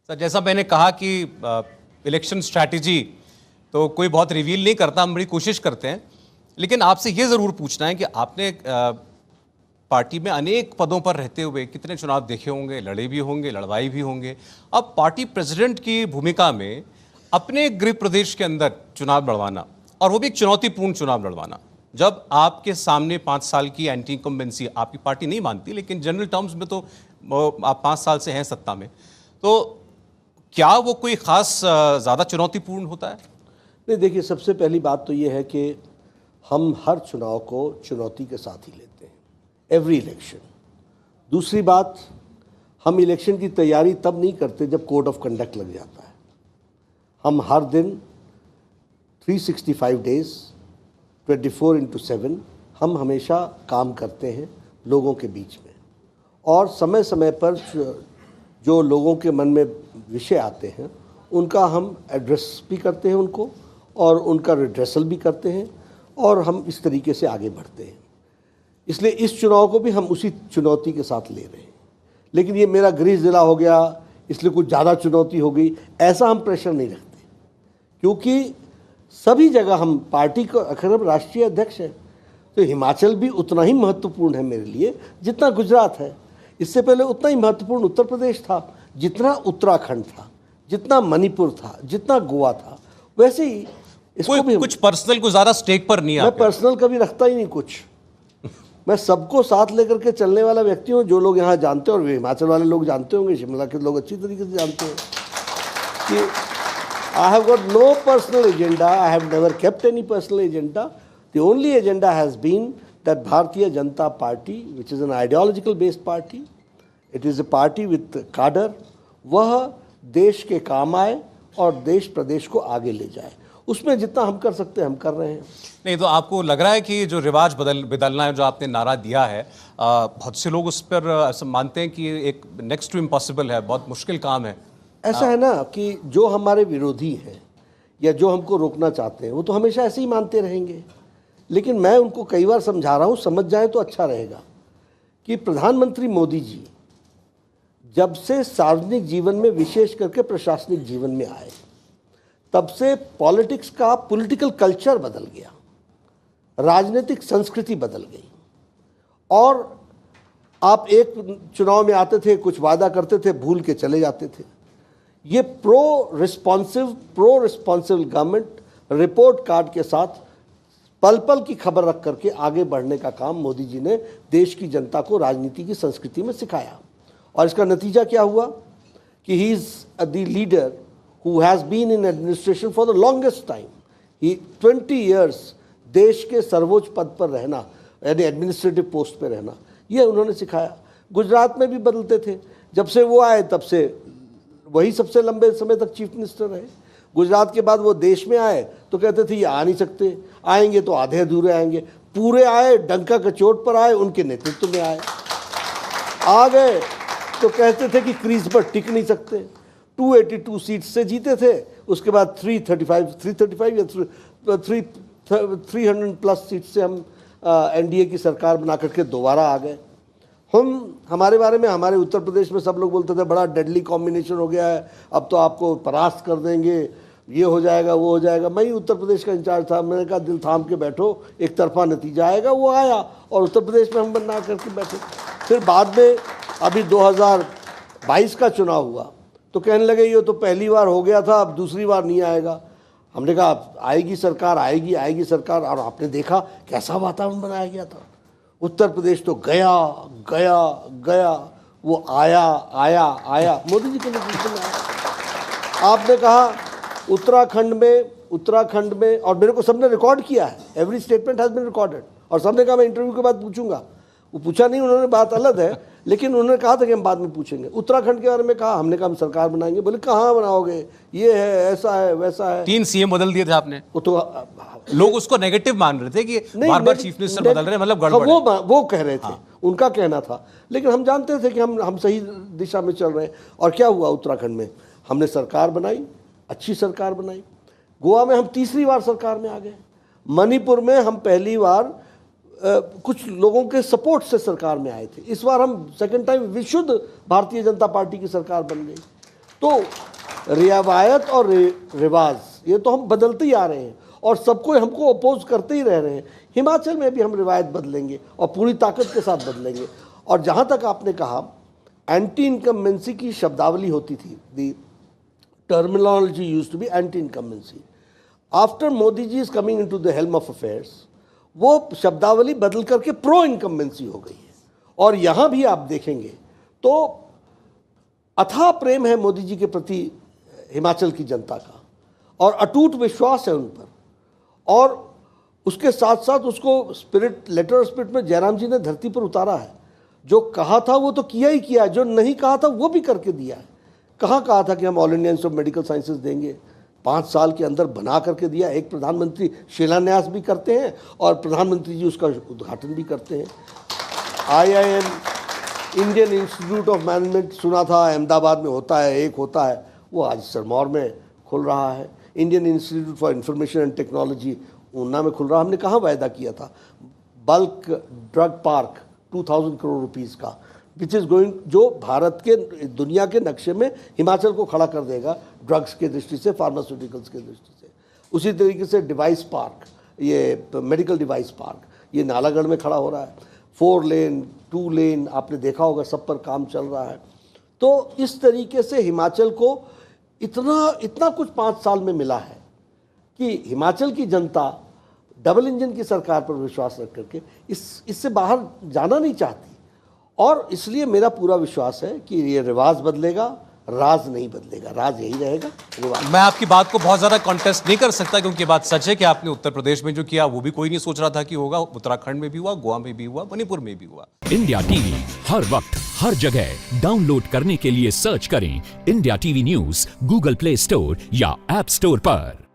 Sir, जैसा मैंने कहा कि इलेक्शन स्ट्रैटेजी तो कोई बहुत रिवील नहीं करता, हम बड़ी कोशिश करते हैं, लेकिन आपसे ये ज़रूर पूछना है कि आपने पार्टी में अनेक पदों पर रहते हुए कितने चुनाव देखे होंगे, लड़े भी होंगे, लड़वाई भी होंगे। अब पार्टी प्रेसिडेंट की भूमिका में अपने गृह प्रदेश के अंदर चुनाव लड़वाना, और वो भी एक चुनौतीपूर्ण चुनाव लड़वाना, जब आपके सामने 5 साल की एंटी इनकम्बेंसी, आपकी पार्टी नहीं मानती, लेकिन जनरल टर्म्स में तो आप 5 साल से हैं सत्ता में, तो क्या वो कोई ख़ास ज़्यादा चुनौतीपूर्ण होता है? नहीं, देखिए, सबसे पहली बात तो ये है कि हम हर चुनाव को चुनौती के साथ ही लेते हैं, एवरी इलेक्शन। दूसरी बात, हम इलेक्शन की तैयारी तब नहीं करते जब कोड ऑफ कंडक्ट लग जाता है। हम हर दिन 365 डेज 24/7 हम हमेशा काम करते हैं लोगों के बीच में, और समय समय पर जो लोगों के मन में विषय आते हैं उनका हम एड्रेस भी करते हैं उनको, और उनका रिड्रेसल भी करते हैं, और हम इस तरीके से आगे बढ़ते हैं। इसलिए इस चुनाव को भी हम उसी चुनौती के साथ ले रहे हैं। लेकिन ये मेरा गृह ज़िला हो गया इसलिए कुछ ज़्यादा चुनौती हो गई, ऐसा हम प्रेशर नहीं रखते, क्योंकि सभी जगह हम पार्टी को, अगर हम राष्ट्रीय अध्यक्ष हैं तो हिमाचल भी उतना ही महत्वपूर्ण है मेरे लिए जितना गुजरात है। इससे पहले उतना ही महत्वपूर्ण उत्तर प्रदेश था जितना उत्तराखंड था, जितना मणिपुर था, जितना गोवा था। वैसे ही इसको भी कुछ पर्सनल को ज़्यादा स्टेक पर नहीं मैं पर्सनल कभी रखता ही नहीं कुछ। मैं सबको साथ लेकर के चलने वाला व्यक्ति हूँ। जो लोग यहाँ जानते हैं, और हिमाचल वाले लोग जानते होंगे, शिमला के लोग अच्छी तरीके से जानते हैं कि I have got no personal agenda. I have never kept any personal agenda. The only agenda has been that Bharatiya Janata Party, which is an ideological based party, it is a party with cadre, वह देश के काम आए और देश प्रदेश को आगे ले जाए। उसमें जितना हम कर सकते हैं हम कर रहे हैं। नहीं तो आपको लग रहा है कि जो रिवाज बदलना है, जो आपने नारा दिया है, बहुत से लोग उस पर मानते हैं कि एक नेक्स्ट टू इम्पॉसिबल है, बहुत मुश्किल काम है। ऐसा है ना कि जो हमारे विरोधी हैं या जो हमको रोकना चाहते हैं वो तो हमेशा ऐसे ही मानते रहेंगे, लेकिन मैं उनको कई बार समझा रहा हूँ, समझ जाए तो अच्छा रहेगा कि प्रधानमंत्री मोदी जी जब से सार्वजनिक जीवन में, विशेष करके प्रशासनिक जीवन में आए, तब से पॉलिटिक्स का पॉलिटिकल कल्चर बदल गया, राजनीतिक संस्कृति बदल गई। और आप एक चुनाव में आते थे, कुछ वादा करते थे, भूल के चले जाते थे। ये pro responsible government report card के साथ पल पल की खबर रख करके आगे बढ़ने का काम मोदी जी ने देश की जनता को राजनीति की संस्कृति में सिखाया। और इसका नतीजा क्या हुआ कि he is the leader who has been in administration for the longest time. He 20 years देश के सर्वोच्च पद पर रहना, यानी एडमिनिस्ट्रेटिव पोस्ट पर रहना, ये उन्होंने सिखाया। गुजरात में भी बदलते थे, जब से वो आए तब से वही सबसे लंबे समय तक चीफ मिनिस्टर रहे। गुजरात के बाद वो देश में आए तो कहते थे ये आ नहीं सकते, आएंगे तो आधे अधूरे आएंगे। पूरे आए, डंका के चोट पर आए, उनके नेतृत्व में आए। आ गए तो कहते थे कि क्रीज पर टिक नहीं सकते। 282 सीट से जीते थे, उसके बाद 335 या 300 प्लस सीट से हम एनडीए की सरकार बना करके दोबारा आ गए। हमारे बारे में, हमारे उत्तर प्रदेश में सब लोग बोलते थे बड़ा डेडली कॉम्बिनेशन हो गया है, अब तो आपको परास्त कर देंगे, ये हो जाएगा, वो हो जाएगा। मैं ही उत्तर प्रदेश का इंचार्ज था, मैंने कहा दिल थाम के बैठो, एक तरफा नतीजा आएगा। वो आया और उत्तर प्रदेश में हम बना करके बैठे। फिर बाद में अभी 2022 का चुनाव हुआ तो कहने लगे ये तो पहली बार हो गया था, अब दूसरी बार नहीं आएगा। हमने कहा आएगी सरकार, आएगी सरकार। और आपने देखा कैसा वातावरण बनाया गया था। उत्तर प्रदेश तो गया गया गया, वो आया मोदी जी के नेतृत्व में आया। आपने कहा उत्तराखंड में, और मेरे को सबने रिकॉर्ड किया है, every statement has been recorded, और सबने कहा मैं इंटरव्यू के बाद पूछूंगा। वो पूछा नहीं उन्होंने, बात अलग है, लेकिन उन्होंने कहा था कि हम बाद में पूछेंगे। उत्तराखंड के बारे में कहा, हमने कहा हम सरकार बनाएंगे। बोले कहाँ बनाओगे, ये है, ऐसा है, वैसा है। 3 सीएम बदल दिए थे आपने। वो तो लोग उसको नेगेटिव मान रहे थे कि बार-बार चीफ मिनिस्टर बदल रहे हैं, मतलब गड़बड़ है। वो कह रहे थे, उनका कहना था, लेकिन हम जानते थे कि हम सही दिशा में चल रहे हैं। और क्या हुआ उत्तराखंड में, हमने सरकार बनाई, अच्छी सरकार बनाई। गोवा में हम तीसरी बार सरकार में आ गए। मणिपुर में हम पहली बार कुछ लोगों के सपोर्ट से सरकार में आए थे। इस बार हम सेकंड टाइम विशुद्ध भारतीय जनता पार्टी की सरकार बन गई। तो रिवायत और रिवाज ये तो हम बदलते ही आ रहे हैं और सबको हमको अपोज करते ही रह रहे हैं। हिमाचल में भी हम रिवायत बदलेंगे और पूरी ताकत के साथ बदलेंगे। और जहाँ तक आपने कहा एंटी इनकम्बेंसी की शब्दावली होती थी, the terminology used to be anti incumbency. After Modi ji is coming into the helm of affairs वो शब्दावली बदल करके प्रो इनकम्बेंसी हो गई है। और यहाँ भी आप देखेंगे तो अथाह प्रेम है मोदी जी के प्रति हिमाचल की जनता का और अटूट विश्वास है उन पर। और उसके साथ साथ उसको स्पिरिट, लेटर ऑफ स्पिरिट में जयराम जी ने धरती पर उतारा है। जो कहा था वो तो किया ही किया है, जो नहीं कहा था वो भी करके दिया है। कहाँ कहा था कि हम all India institute of medical sciences देंगे, 5 साल के अंदर बना करके दिया। एक प्रधानमंत्री शिलान्यास भी करते हैं और प्रधानमंत्री जी उसका उद्घाटन भी करते हैं। IIM Indian institute of management सुना था अहमदाबाद में होता है, एक होता है, वो आज सिरमौर में खुल रहा है। Indian institute for information and technology Una में खुल रहा है। हमने कहाँ वायदा किया था bulk drug park 2000 crore rupees का, विच इज़ गोइंग, जो भारत के दुनिया के नक्शे में हिमाचल को खड़ा कर देगा ड्रग्स के दृष्टि से, फार्मास्यूटिकल्स के दृष्टि से। उसी तरीके से डिवाइस पार्क, ये मेडिकल डिवाइस पार्क, ये नालागढ़ में खड़ा हो रहा है। 4 लेन 2 लेन आपने देखा होगा, सब पर काम चल रहा है। तो इस तरीके से हिमाचल को इतना कुछ 5 साल में मिला है कि हिमाचल की जनता डबल इंजन की सरकार पर विश्वास रख करके इससे बाहर जाना नहीं चाहती। और इसलिए मेरा पूरा विश्वास है कि ये रिवाज बदलेगा, राज नहीं बदलेगा। राज यही रहेगा, रिवाज। मैं आपकी बात को बहुत ज्यादा कॉन्टेस्ट नहीं कर सकता क्योंकि बात सच है कि आपने उत्तर प्रदेश में जो किया वो भी कोई नहीं सोच रहा था कि होगा। उत्तराखंड में भी हुआ, गोवा में भी हुआ, मणिपुर में भी हुआ। इंडिया टीवी हर वक्त हर जगह डाउनलोड करने के लिए सर्च करें India TV news Google play store या ऐप स्टोर पर।